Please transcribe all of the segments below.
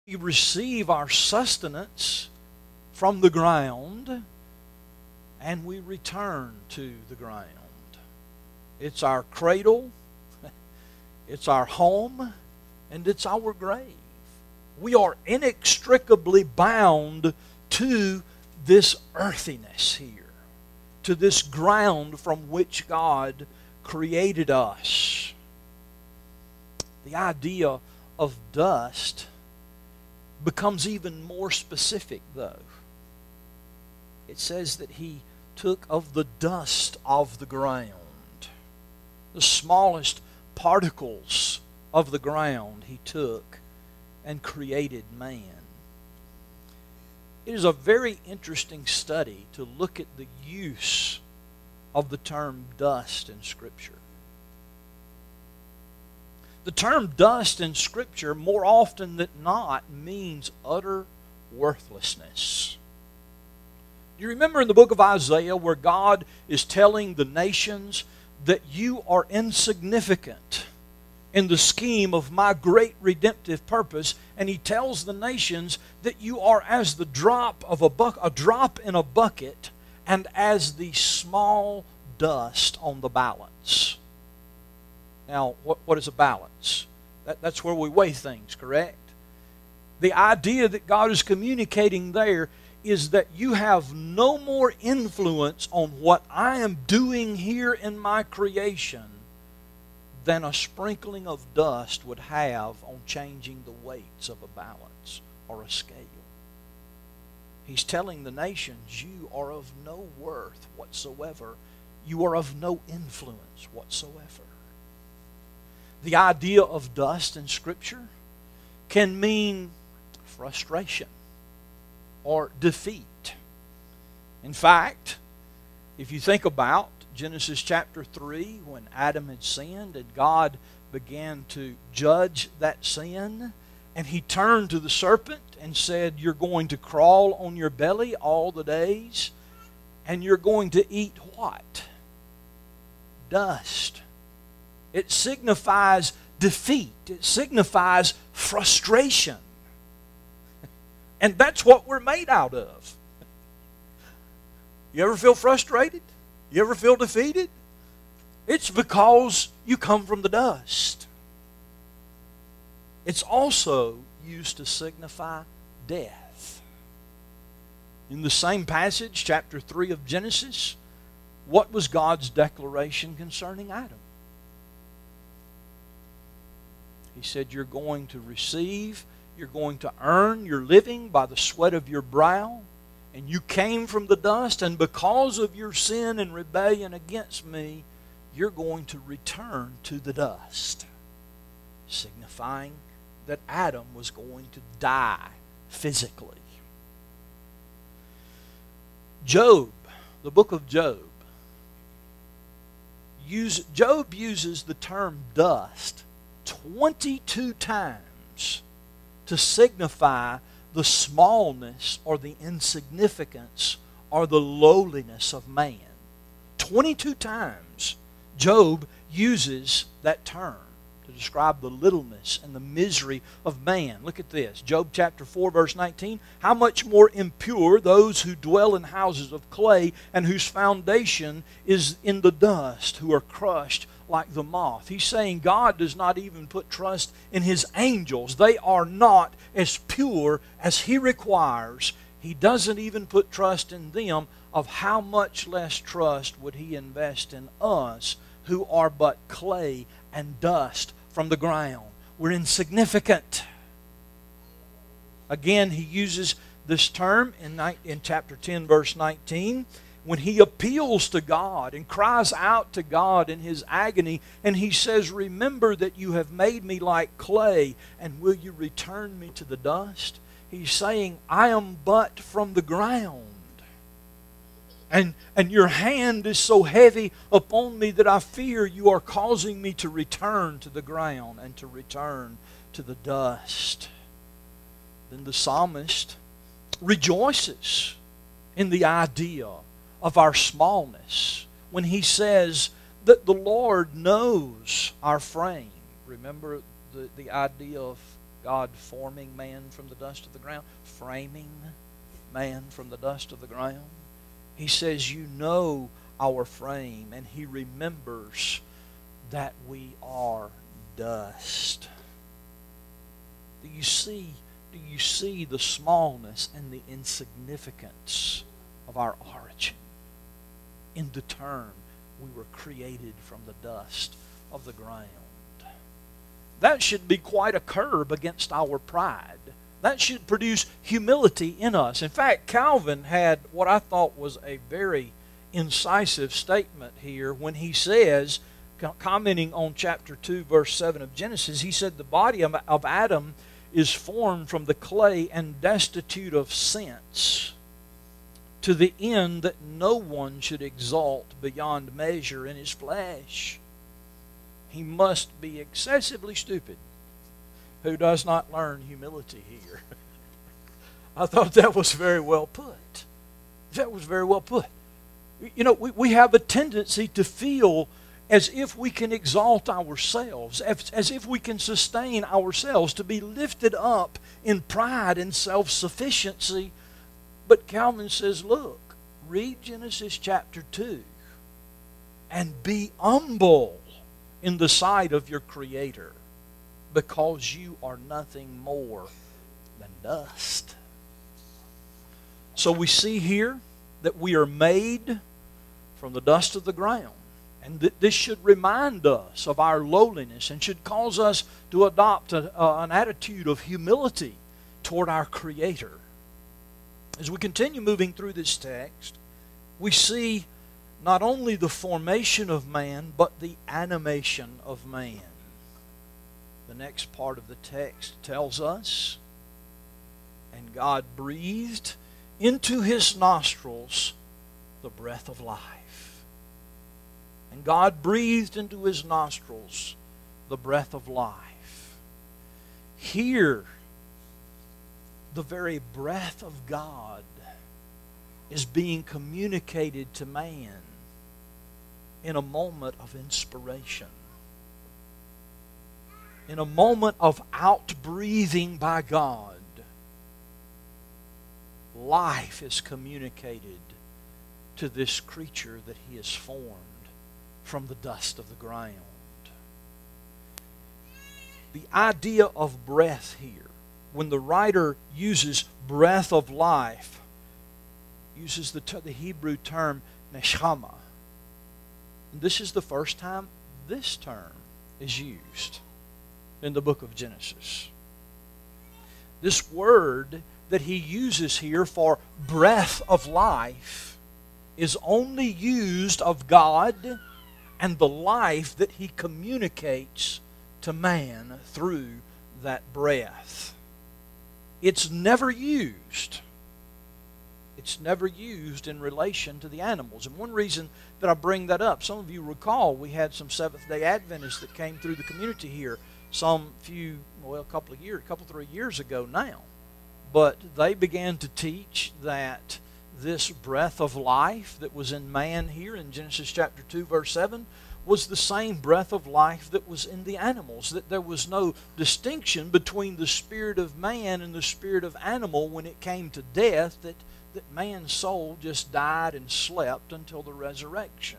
We receive our sustenance from the ground, and we return to the ground. It's our cradle, it's our home, and it's our grave. We are inextricably bound to this earthiness here, to this ground from which God created us. The idea of dust becomes even more specific, though. It says that He took of the dust of the ground, the smallest particles of the ground He took and created man. It is a very interesting study to look at the use of the term dust in Scripture. The term dust in Scripture, more often than not, means utter worthlessness. Do you remember in the book of Isaiah where God is telling the nations that you are insignificant in the scheme of my great redemptive purpose, and He tells the nations that you are as the drop of a drop in a bucket, and as the small dust on the balance. Now, what is a balance? That's where we weigh things, correct? The idea that God is communicating there is that you have no more influence on what I am doing here in my creation than a sprinkling of dust would have on changing the weights of a balance or a scale. He's telling the nations, you are of no worth whatsoever. You are of no influence whatsoever. The idea of dust in Scripture can mean frustration or defeat. In fact, if you think about Genesis chapter 3, when Adam had sinned and God began to judge that sin, and He turned to the serpent and said, you're going to crawl on your belly all the days, and you're going to eat what? Dust. It signifies defeat. It signifies frustration. And that's what we're made out of. You ever feel frustrated? You ever feel defeated? It's because you come from the dust. It's also used to signify death. In the same passage, chapter 3 of Genesis, what was God's declaration concerning Adam? He said, you're going to receive, you're going to earn your living by the sweat of your brow, and you came from the dust, and because of your sin and rebellion against me, you're going to return to the dust, signifying that Adam was going to die physically. Job, the book of Job, Job uses the term dust 22 times to signify the smallness or the insignificance or the lowliness of man. 22 times Job uses that term to describe the littleness and the misery of man. Look at this. Job chapter 4 verse 19. How much more impure those who dwell in houses of clay and whose foundation is in the dust, who are crushed like the moth. He's saying God does not even put trust in His angels. They are not as pure as He requires. He doesn't even put trust in them. Of how much less trust would He invest in us, who are but clay and dust from the ground? We're insignificant. Again, he uses this term in chapter 10 verse 19 when he appeals to God and cries out to God in his agony, and he says, remember that you have made me like clay, and will you return me to the dust? He's saying, I am but from the ground. And your hand is so heavy upon me that I fear you are causing me to return to the ground and to return to the dust. Then the psalmist rejoices in the idea of our smallness when he says that the Lord knows our frame. Remember the idea of God forming man from the dust of the ground, framing man from the dust of the ground. He says, you know our frame, and He remembers that we are dust. Do you see the smallness and the insignificance of our origin? In the term, we were created from the dust of the ground. That should be quite a curb against our pride. That should produce humility in us. In fact, Calvin had what I thought was a very incisive statement here when he says, commenting on chapter 2, verse 7 of Genesis, he said, the body of Adam is formed from the clay and destitute of sense, to the end that no one should exalt beyond measure in his flesh. He must be excessively stupid who does not learn humility here. I thought that was very well put. That was very well put. You know, we have a tendency to feel as if we can exalt ourselves, as if we can sustain ourselves, to be lifted up in pride and self-sufficiency. But Calvin says, look, read Genesis chapter 2 and be humble in the sight of your Creator, because you are nothing more than dust. So we see here that we are made from the dust of the ground. And this should remind us of our lowliness and should cause us to adopt an attitude of humility toward our Creator. As we continue moving through this text, we see not only the formation of man, but the animation of man. The next part of the text tells us, and God breathed into his nostrils the breath of life. And God breathed into his nostrils the breath of life. Here, the very breath of God is being communicated to man in a moment of inspiration. In a moment of outbreathing by God, life is communicated to this creature that he has formed from the dust of the ground. The idea of breath here, when the writer uses breath of life, uses the Hebrew term neshama. This is the first time this term is used in the book of Genesis. This word that he uses here for breath of life is only used of God and the life that he communicates to man through that breath. It's never used. It's never used in relation to the animals. And one reason that I bring that up, some of you recall we had some Seventh-day Adventists that came through the community here a couple 3 years ago now. But they began to teach that this breath of life that was in man here in Genesis chapter 2 verse 7 was the same breath of life that was in the animals, that there was no distinction between the spirit of man and the spirit of animal when it came to death, that man's soul just died and slept until the resurrection.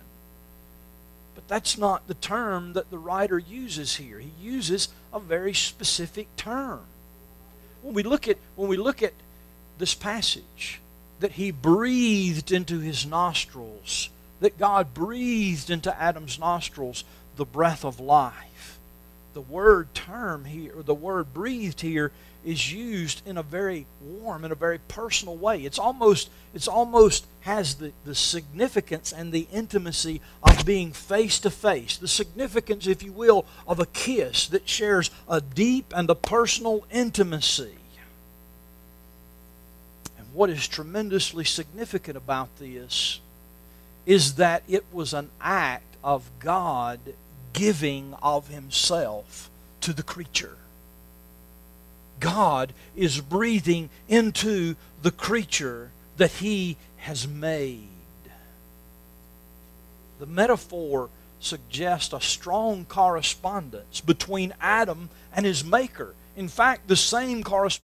But that's not the term that the writer uses here. He uses a very specific term. When we look at this passage, that he breathed into his nostrils, that God breathed into Adam's nostrils the breath of life. The word term here, or the word breathed here, is used in a very warm, in a very personal way. It's almost has the significance and the intimacy of being face to face. The significance, if you will, of a kiss that shares a deep and a personal intimacy. And what is tremendously significant about this is that it was an act of God giving of himself to the creature. God is breathing into the creature that he has made. The metaphor suggests a strong correspondence between Adam and his Maker. In fact, the same corresponds